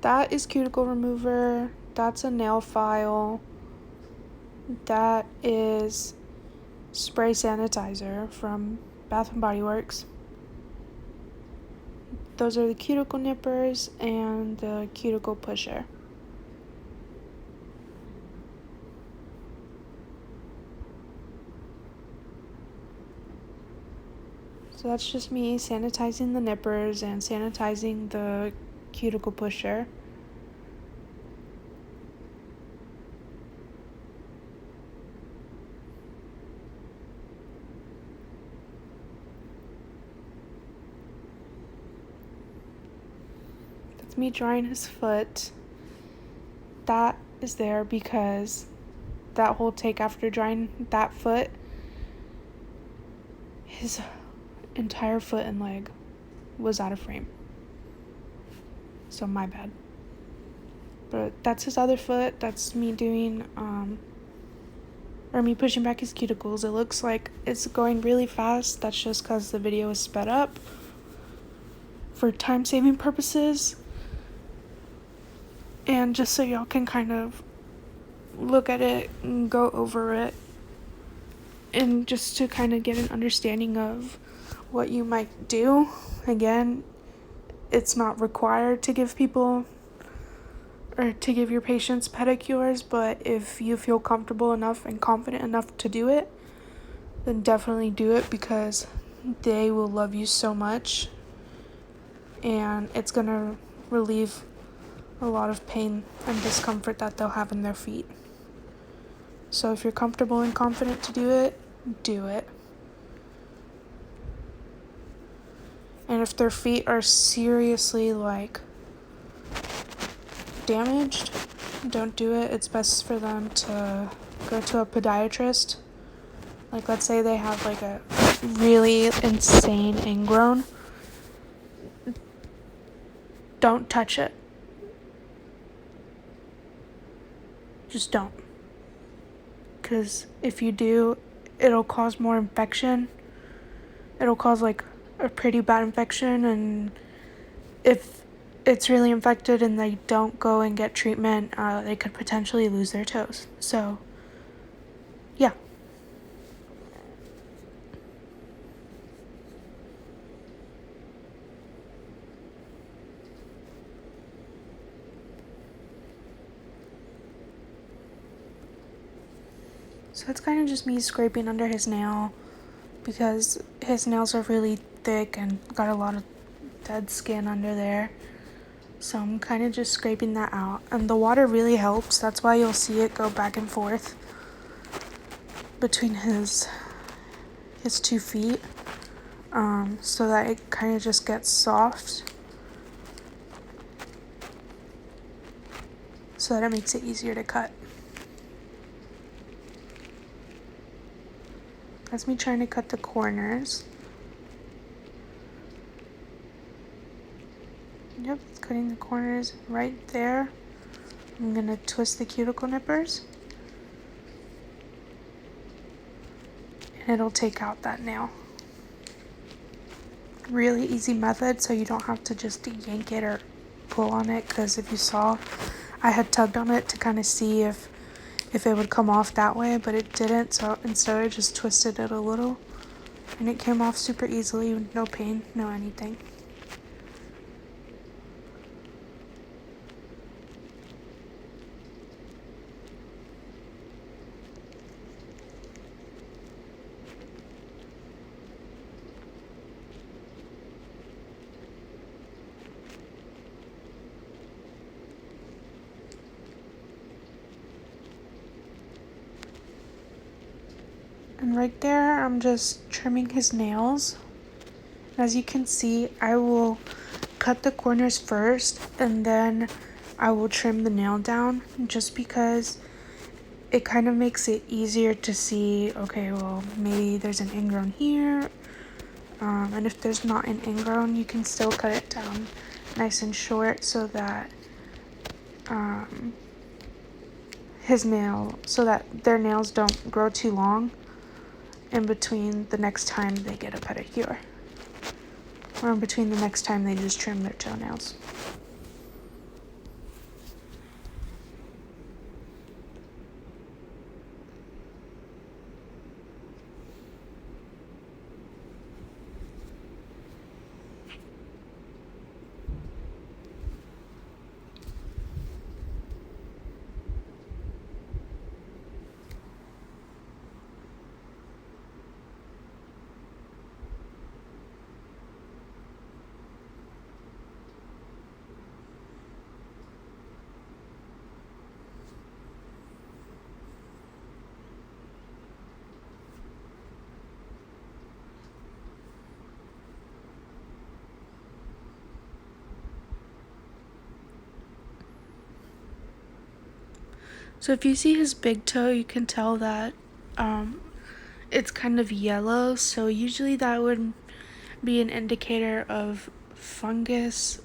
That is cuticle remover. That's a nail file. That is spray sanitizer from Bath and Body Works. Those are the cuticle nippers and the cuticle pusher. So that's just me sanitizing the nippers and sanitizing the cuticle pusher. That's me drying his foot. That is there because that whole take after drying that foot, his entire foot and leg was out of frame. So my bad. But that's his other foot. That's me doing, or me pushing back his cuticles. It looks like it's going really fast. That's just because the video is sped up for time-saving purposes. And just so y'all can kind of look at it and go over it. And just to kind of get an understanding of what you might do. Again, it's not required to give people or to give your patients pedicures, but if you feel comfortable enough and confident enough to do it, then definitely do it because they will love you so much and it's going to relieve a lot of pain and discomfort that they'll have in their feet. So if you're comfortable and confident to do it, do it. And if their feet are seriously damaged, don't do it. It's best for them to go to a podiatrist. Let's say they have a really insane ingrown. Don't touch it. Just don't. Because if you do, it'll cause more infection. It'll cause a pretty bad infection, and if it's really infected and they don't go and get treatment, they could potentially lose their toes. So, yeah. So it's kind of just me scraping under his nail because his nails are really thick and got a lot of dead skin under there. So I'm kind of just scraping that out. And the water really helps. That's why you'll see it go back and forth between his 2 feet. So that it kind of just gets soft. So that it makes it easier to cut. That's me trying to cut the corners. Yep, it's cutting the corners right there. I'm going to twist the cuticle nippers. And it'll take out that nail. Really easy method, so you don't have to just yank it or pull on it, because if you saw, I had tugged on it to kind of see if it would come off that way, but it didn't, so instead I just twisted it a little, and it came off super easily, no pain, no anything. And right there, I'm just trimming his nails. As you can see, I will cut the corners first, and then I will trim the nail down, just because it kind of makes it easier to see, okay, well, maybe there's an ingrown here. And if there's not an ingrown, you can still cut it down nice and short so that their nails don't grow too long in between the next time they get a pedicure, or in between the next time they just trim their toenails. So if you see his big toe, you can tell that it's kind of yellow, so usually that would be an indicator of fungus,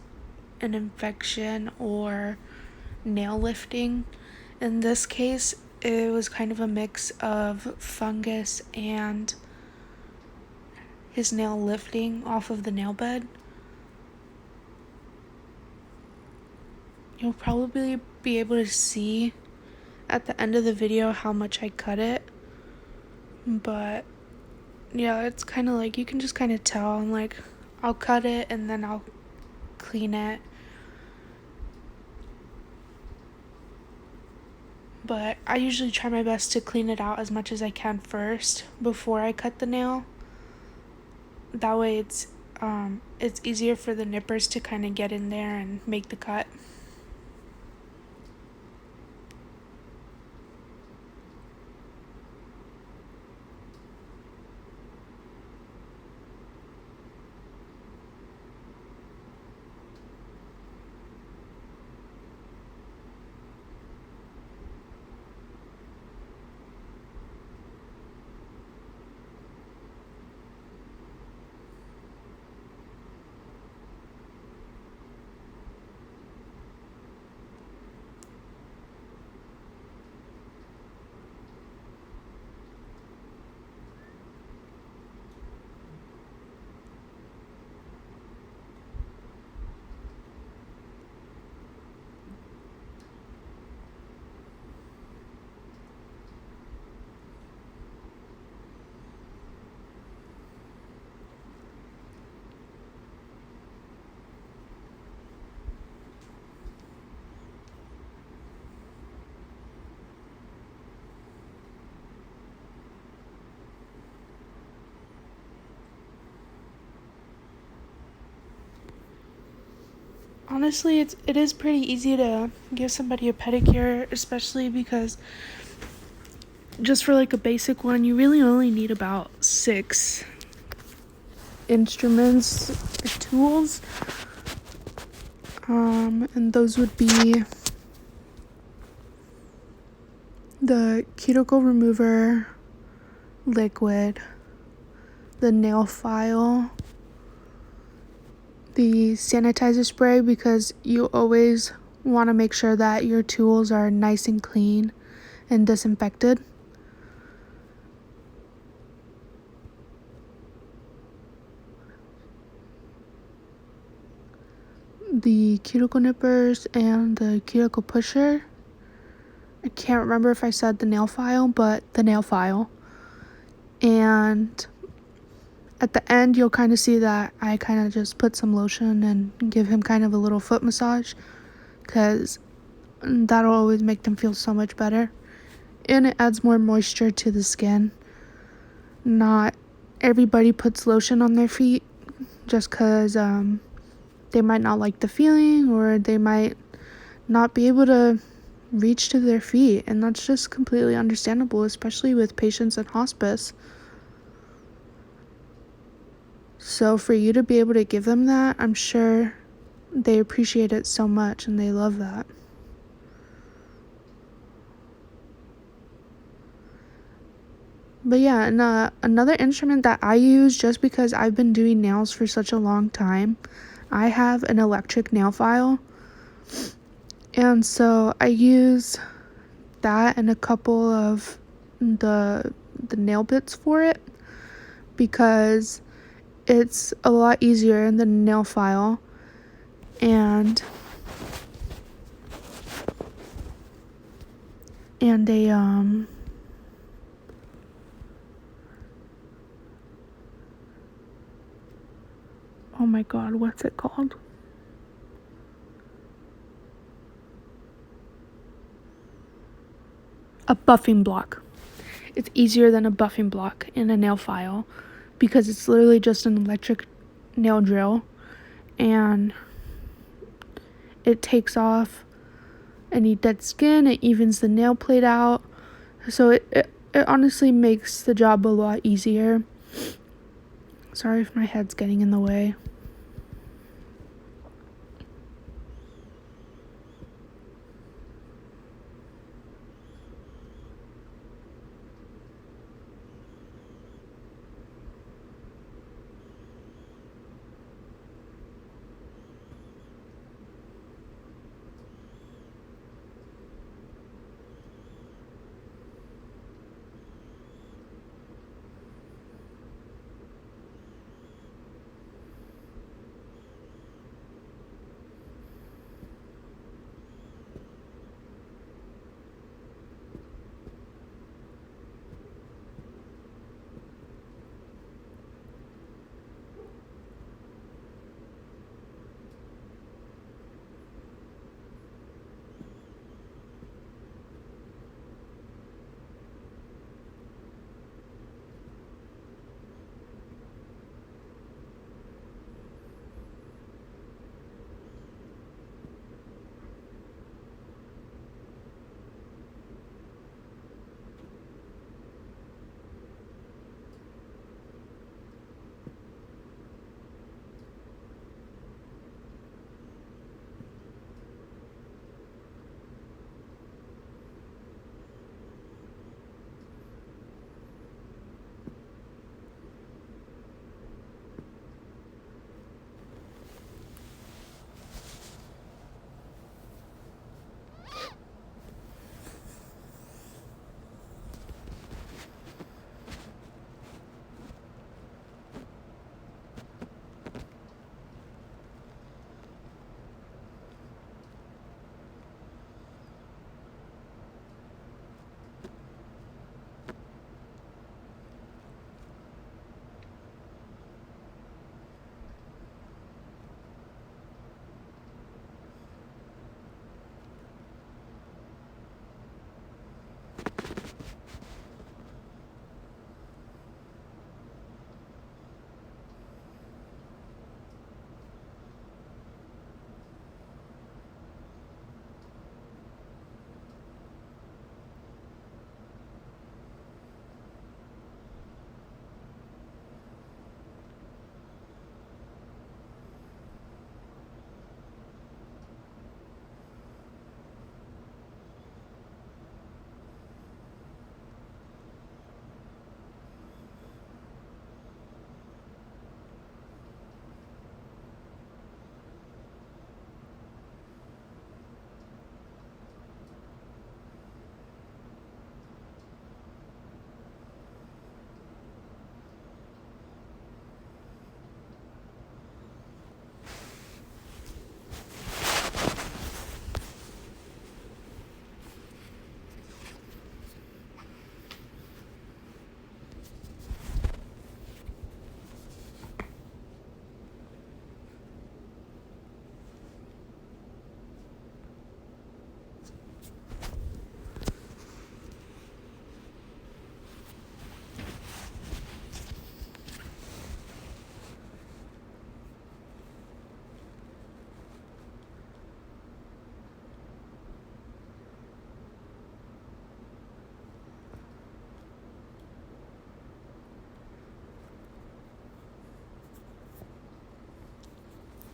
an infection, or nail lifting. In this case, it was kind of a mix of fungus and his nail lifting off of the nail bed. You'll probably be able to see at the end of the video how much I cut it, but yeah, it's kind of like you can just kind of tell. I'm like, I'll cut it and then I'll clean it. But I usually try my best to clean it out as much as I can first before I cut the nail. That way it's easier for the nippers to kind of get in there and make the cut. Honestly, it is pretty easy to give somebody a pedicure, especially because just for like a basic one, you really only need about 6 instruments or tools. And those would be the cuticle remover liquid, the nail file, the sanitizer spray, because you always want to make sure that your tools are nice and clean and disinfected. The cuticle nippers and the cuticle pusher. I can't remember if I said the nail file, but the nail file. And at the end, you'll kind of see that I kind of just put some lotion and give him kind of a little foot massage, because that'll always make them feel so much better. And it adds more moisture to the skin. Not everybody puts lotion on their feet just because they might not like the feeling, or they might not be able to reach to their feet, and that's just completely understandable, especially with patients in hospice. So for you to be able to give them that, I'm sure they appreciate it so much and they love that. But yeah, and another instrument that I use, just because I've been doing nails for such a long time, I have an electric nail file. And so I use that and a couple of the nail bits for it, because it's a lot easier in the nail file. And a oh my god, what's it called? A buffing block. It's easier than a buffing block in a nail file, because it's literally just an electric nail drill, and it takes off any dead skin, it evens the nail plate out, so it honestly makes the job a lot easier. Sorry if my head's getting in the way.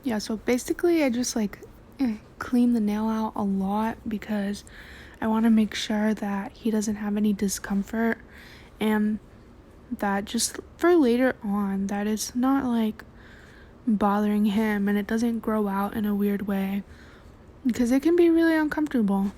Yeah, so basically I just clean the nail out a lot because I want to make sure that he doesn't have any discomfort, and that just for later on that it's not bothering him and it doesn't grow out in a weird way, because it can be really uncomfortable.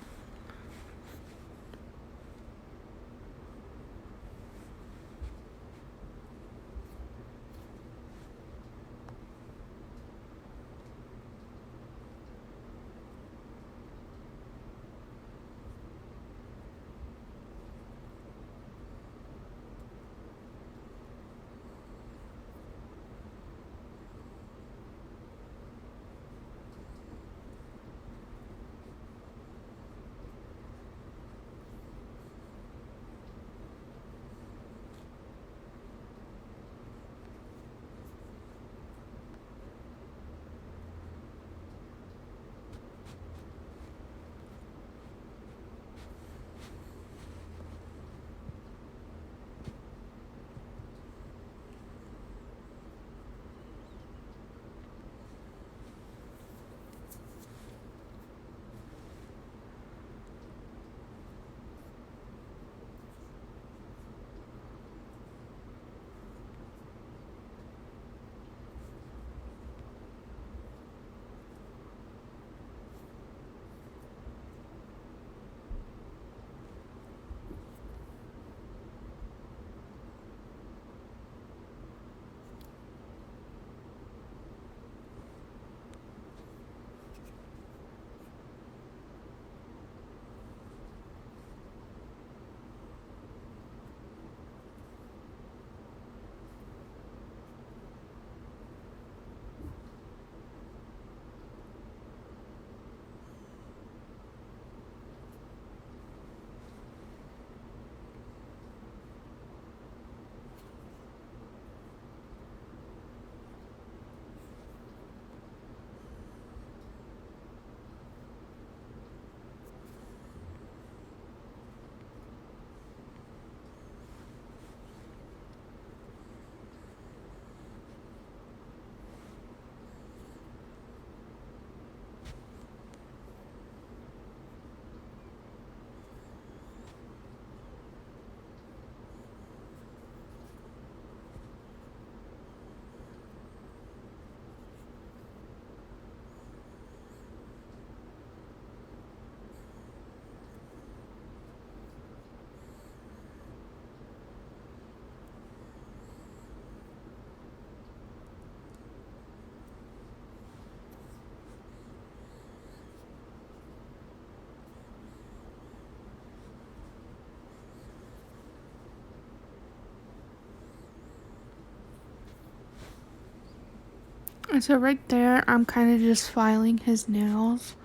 And so right there I'm kind of just filing his nails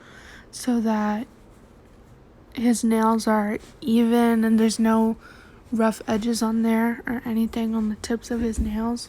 so that his nails are even and there's no rough edges on there or anything on the tips of his nails.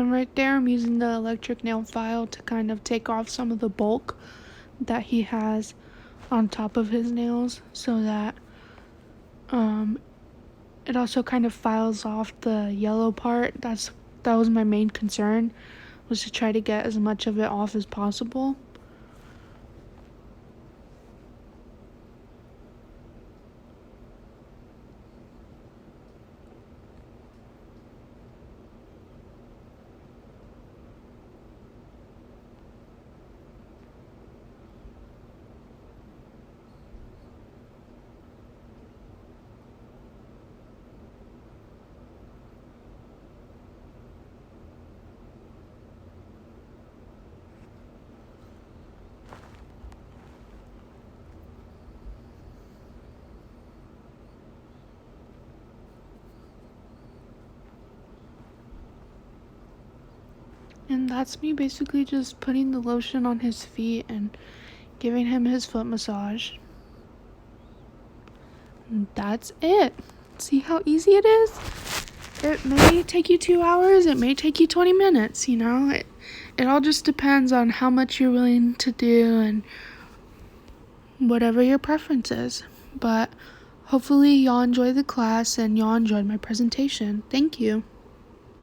And right there I'm using the electric nail file to kind of take off some of the bulk that he has on top of his nails, so that um it also kind of files off the yellow part. That was my main concern, was to try to get as much of it off as possible. And that's me basically just putting the lotion on his feet and giving him his foot massage. that's it. See how easy it is? It may take you 2 hours, it may take you 20 minutes, It all just depends on how much you're willing to do and whatever your preference is. But hopefully y'all enjoy the class and y'all enjoyed my presentation. Thank you.